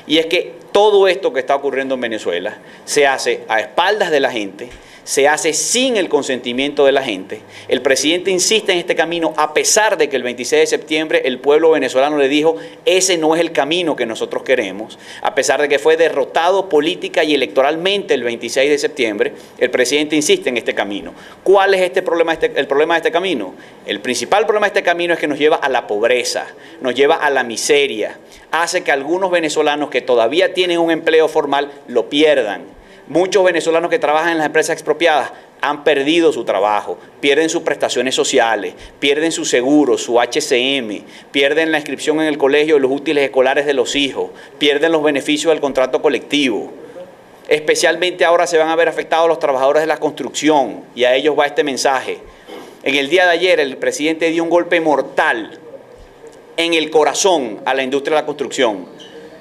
Y es que todo esto que está ocurriendo en Venezuela se hace a espaldas de la gente, se hace sin el consentimiento de la gente. El presidente insiste en este camino a pesar de que el 26 de septiembre el pueblo venezolano le dijo ese no es el camino que nosotros queremos. A pesar de que fue derrotado política y electoralmente el 26 de septiembre, el presidente insiste en este camino. ¿Cuál es el problema de este camino? El principal problema de este camino es que nos lleva a la pobreza, nos lleva a la miseria, hace que algunos venezolanos que todavía tienen un empleo formal lo pierdan. Muchos venezolanos que trabajan en las empresas expropiadas han perdido su trabajo, pierden sus prestaciones sociales, pierden su seguro, su HCM, pierden la inscripción en el colegio de los útiles escolares de los hijos, pierden los beneficios del contrato colectivo. Especialmente ahora se van a ver afectados los trabajadores de la construcción y a ellos va este mensaje. En el día de ayer el presidente dio un golpe mortal en el corazón a la industria de la construcción.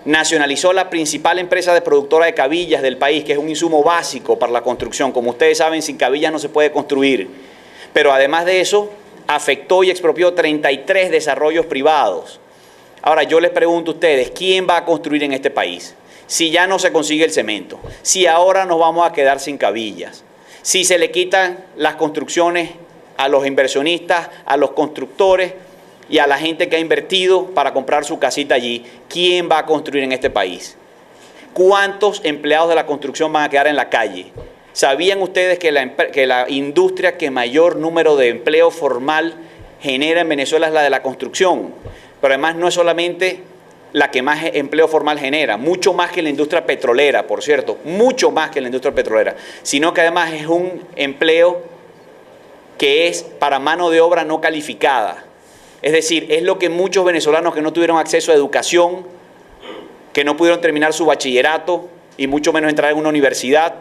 Nacionalizó la principal empresa de productora de cabillas del país, que es un insumo básico para la construcción. Como ustedes saben, sin cabillas no se puede construir. Pero además de eso, afectó y expropió 33 desarrollos privados. Ahora, yo les pregunto a ustedes, ¿quién va a construir en este país? Si ya no se consigue el cemento, si ahora nos vamos a quedar sin cabillas, si se le quitan las construcciones a los inversionistas, a los constructores, y a la gente que ha invertido para comprar su casita allí, ¿quién va a construir en este país? ¿Cuántos empleados de la construcción van a quedar en la calle? ¿Sabían ustedes que la industria que mayor número de empleo formal genera en Venezuela es la de la construcción? Pero además no es solamente la que más empleo formal genera, mucho más que la industria petrolera, por cierto, mucho más que la industria petrolera, sino que además es un empleo que es para mano de obra no calificada. Es decir, es lo que muchos venezolanos que no tuvieron acceso a educación, que no pudieron terminar su bachillerato y mucho menos entrar en una universidad,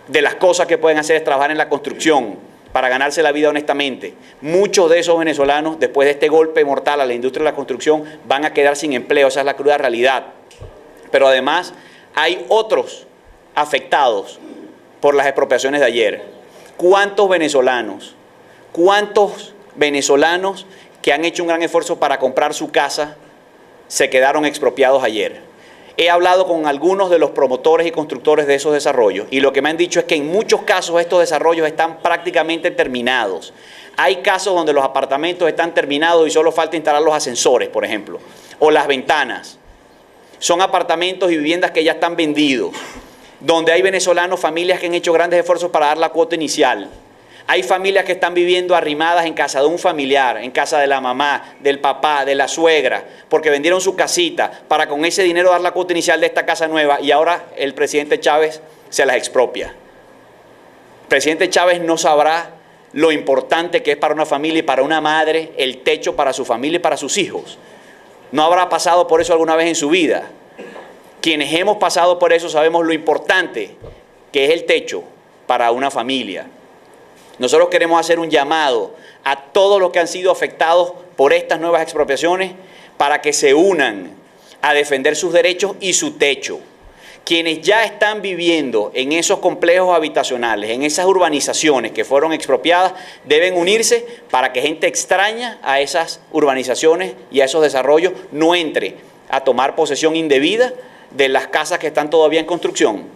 de las cosas que pueden hacer es trabajar en la construcción para ganarse la vida honestamente. Muchos de esos venezolanos, después de este golpe mortal a la industria de la construcción, van a quedar sin empleo. Esa es la cruda realidad. Pero además hay otros afectados por las expropiaciones de ayer. ¿Cuántos venezolanos que han hecho un gran esfuerzo para comprar su casa se quedaron expropiados ayer? He hablado con algunos de los promotores y constructores de esos desarrollos y lo que me han dicho es que en muchos casos estos desarrollos están prácticamente terminados. Hay casos donde los apartamentos están terminados y solo falta instalar los ascensores, por ejemplo, o las ventanas. Son apartamentos y viviendas que ya están vendidos, donde hay venezolanos, familias que han hecho grandes esfuerzos para dar la cuota inicial. Hay familias que están viviendo arrimadas en casa de un familiar, en casa de la mamá, del papá, de la suegra, porque vendieron su casita para con ese dinero dar la cuota inicial de esta casa nueva y ahora el presidente Chávez se las expropia. El presidente Chávez no sabrá lo importante que es para una familia y para una madre el techo para su familia y para sus hijos. No habrá pasado por eso alguna vez en su vida. Quienes hemos pasado por eso sabemos lo importante que es el techo para una familia. Nosotros queremos hacer un llamado a todos los que han sido afectados por estas nuevas expropiaciones para que se unan a defender sus derechos y su techo. Quienes ya están viviendo en esos complejos habitacionales, en esas urbanizaciones que fueron expropiadas, deben unirse para que gente extraña a esas urbanizaciones y a esos desarrollos no entre a tomar posesión indebida de las casas que están todavía en construcción.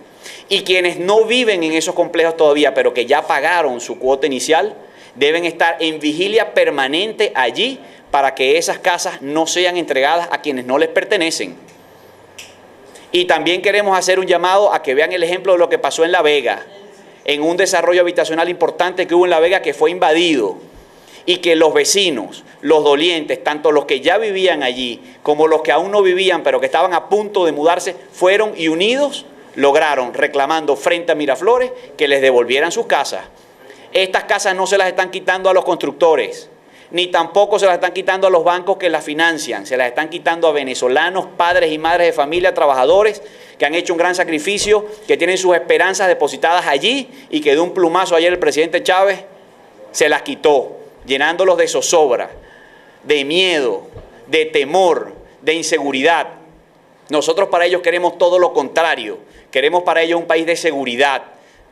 Y quienes no viven en esos complejos todavía, pero que ya pagaron su cuota inicial, deben estar en vigilia permanente allí para que esas casas no sean entregadas a quienes no les pertenecen. Y también queremos hacer un llamado a que vean el ejemplo de lo que pasó en La Vega, en un desarrollo habitacional importante que hubo en La Vega que fue invadido y que los vecinos, los dolientes, tanto los que ya vivían allí como los que aún no vivían pero que estaban a punto de mudarse, fueron y unidos lograron, reclamando frente a Miraflores, que les devolvieran sus casas. Estas casas no se las están quitando a los constructores, ni tampoco se las están quitando a los bancos que las financian, se las están quitando a venezolanos, padres y madres de familia, trabajadores, que han hecho un gran sacrificio, que tienen sus esperanzas depositadas allí y que de un plumazo ayer el presidente Chávez se las quitó, llenándolos de zozobra, de miedo, de temor, de inseguridad. Nosotros para ellos queremos todo lo contrario. Queremos para ellos un país de seguridad,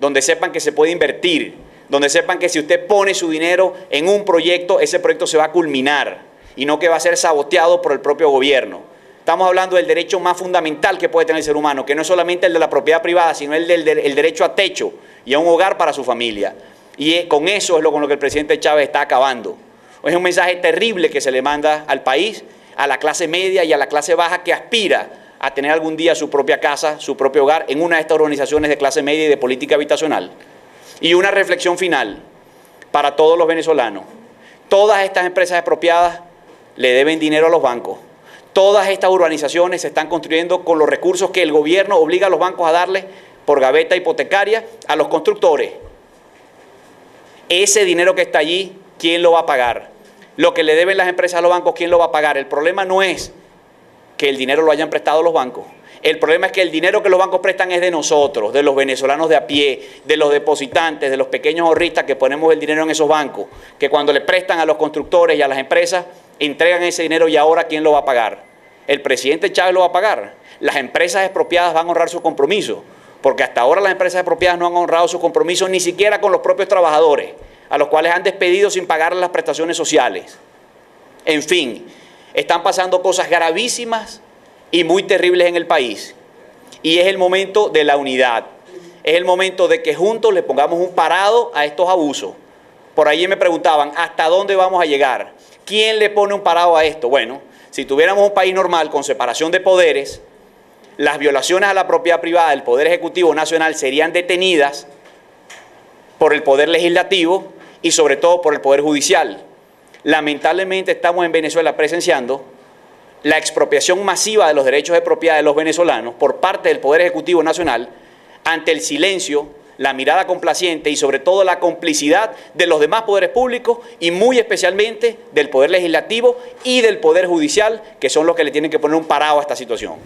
donde sepan que se puede invertir, donde sepan que si usted pone su dinero en un proyecto, ese proyecto se va a culminar y no que va a ser saboteado por el propio gobierno. Estamos hablando del derecho más fundamental que puede tener el ser humano, que no es solamente el de la propiedad privada, sino el derecho a techo y a un hogar para su familia. Y con eso es con lo que el presidente Chávez está acabando. Es un mensaje terrible que se le manda al país, a la clase media y a la clase baja que aspira a tener algún día su propia casa, su propio hogar en una de estas organizaciones de clase media y de política habitacional. Y una reflexión final para todos los venezolanos. Todas estas empresas expropiadas le deben dinero a los bancos. Todas estas urbanizaciones se están construyendo con los recursos que el gobierno obliga a los bancos a darle por gaveta hipotecaria a los constructores. Ese dinero que está allí, ¿quién lo va a pagar? Lo que le deben las empresas a los bancos, ¿quién lo va a pagar? El problema no es que el dinero lo hayan prestado los bancos. El problema es que el dinero que los bancos prestan es de nosotros, de los venezolanos de a pie, de los depositantes, de los pequeños ahorristas que ponemos el dinero en esos bancos, que cuando le prestan a los constructores y a las empresas, entregan ese dinero y ahora ¿quién lo va a pagar? El presidente Chávez lo va a pagar. Las empresas expropiadas van a honrar su compromiso, porque hasta ahora las empresas expropiadas no han honrado su compromiso ni siquiera con los propios trabajadores, a los cuales han despedido sin pagarles las prestaciones sociales. En fin, están pasando cosas gravísimas y muy terribles en el país. Y es el momento de la unidad. Es el momento de que juntos le pongamos un parado a estos abusos. Por ahí me preguntaban, ¿hasta dónde vamos a llegar? ¿Quién le pone un parado a esto? Bueno, si tuviéramos un país normal con separación de poderes, las violaciones a la propiedad privada del Poder Ejecutivo Nacional serían detenidas por el Poder Legislativo y sobre todo por el Poder Judicial. Lamentablemente estamos en Venezuela presenciando la expropiación masiva de los derechos de propiedad de los venezolanos por parte del Poder Ejecutivo Nacional ante el silencio, la mirada complaciente y sobre todo la complicidad de los demás poderes públicos y muy especialmente del Poder Legislativo y del Poder Judicial, que son los que le tienen que poner un parado a esta situación.